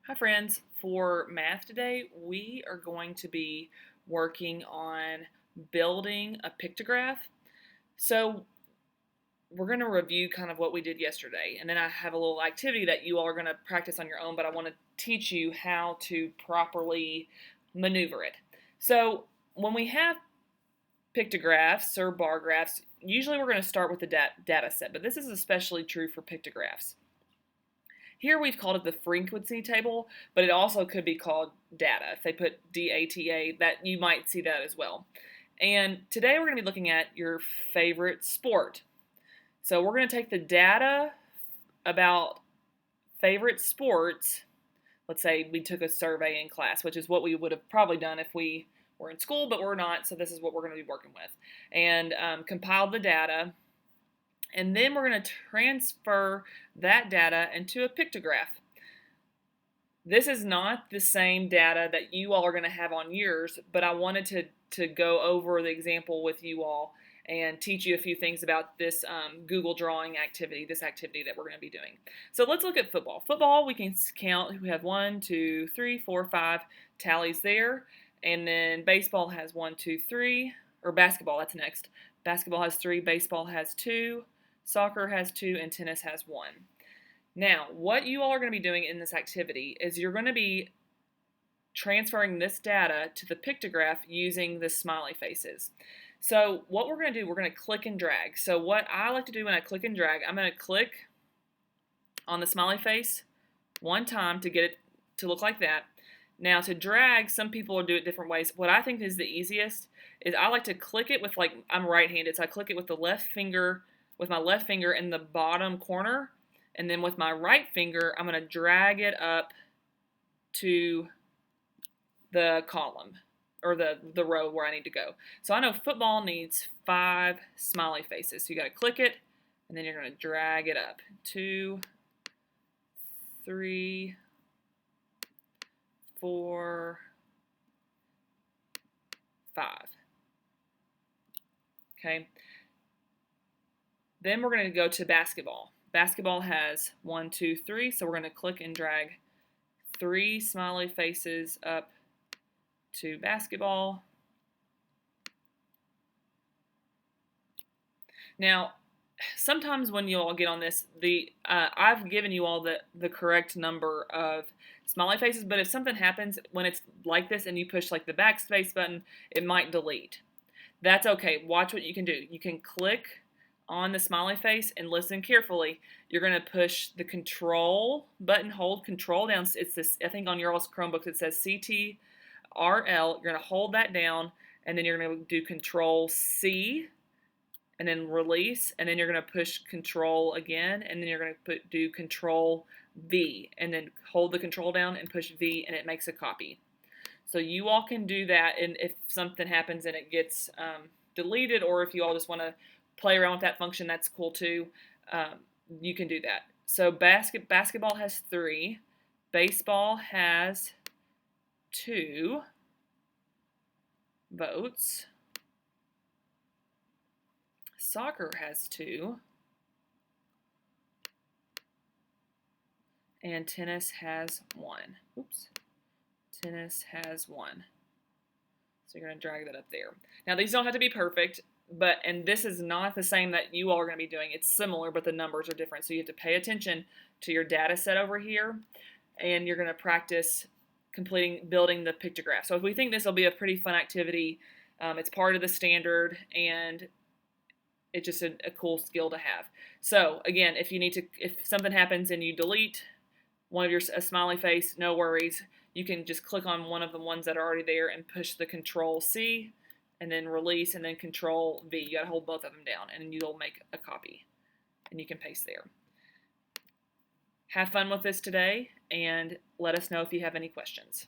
Hi friends, for math today we are going to be working on building a pictograph. So we're going to review kind of what we did yesterday, and then I have a little activity that you all are going to practice on your own, but I want to teach you how to properly maneuver it. So when we have pictographs or bar graphs, usually we're going to start with the data set, but this is especially true for pictographs. Here we've called it the frequency table, but it also could be called data. If they put DATA, that you might see that as well. And today we're going to be looking at your favorite sport. So we're going to take the data about favorite sports. Let's say we took a survey in class, which is what we would have probably done if we were in school, but we're not, so this is what we're going to be working with. And compiled the data. And then we're going to transfer that data into a pictograph. This is not the same data that you all are going to have on yours, but I wanted to go over the example with you all and teach you a few things about this Google Drawing activity, this activity that we're going to be doing. So let's look at football. Football, we can count, we have 1, 2, 3, 4, 5 tallies there. And then baseball has 1, 2, 3, or basketball, that's next. Basketball has 3, baseball has 2. Soccer has 2, and tennis has 1. Now, what you all are going to be doing in this activity is you're going to be transferring this data to the pictograph using the smiley faces. So what we're going to do, we're going to click and drag. So what I like to do when I click and drag, I'm going to click on the smiley face one time to get it to look like that. Now to drag, some people will do it different ways. What I think is the easiest is I like to click it with, like, I'm right-handed, so I click it with the left finger, with my left finger in the bottom corner, and then with my right finger, I'm going to drag it up to the column, or the row where I need to go. So I know football needs 5 smiley faces. So you got to click it, and then you're going to drag it up. 2, 3, 4, 5. Okay. Then we're going to go to basketball. Basketball has 1, 2, 3, so we're going to click and drag 3 smiley faces up to basketball. Now, sometimes when you all get on this, I've given you all the correct number of smiley faces, but if something happens when it's like this and you push like the backspace button, it might delete. That's okay. Watch what you can do. You can click on the smiley face and listen carefully. You're going to push the control button, hold control down. It's this, I think on your all's Chromebooks it says CTRL. You're going to hold that down, and then you're going to do control C, and then release, and then you're going to push control again, and then you're going to do control V, and then hold the control down and push V, and it makes a copy. So you all can do that, and if something happens and it gets deleted, or if you all just want to play around with that function, that's cool too. You can do that. So basketball has 3, baseball has 2 votes, soccer has 2, and tennis has 1. Oops, tennis has 1. So you're going to drag that up there. Now these don't have to be perfect, and this is not the same that you all are going to be doing. It's similar, but the numbers are different. So you have to pay attention to your data set over here, and you're going to practice building the pictograph. So we think this will be a pretty fun activity. It's part of the standard, and it's just a cool skill to have. So again, if something happens and you delete one of a smiley face, no worries. You can just click on one of the ones that are already there and push the control C, and then release, and then control V. You got to hold both of them down, and you'll make a copy, and you can paste there. Have fun with this today, and let us know if you have any questions.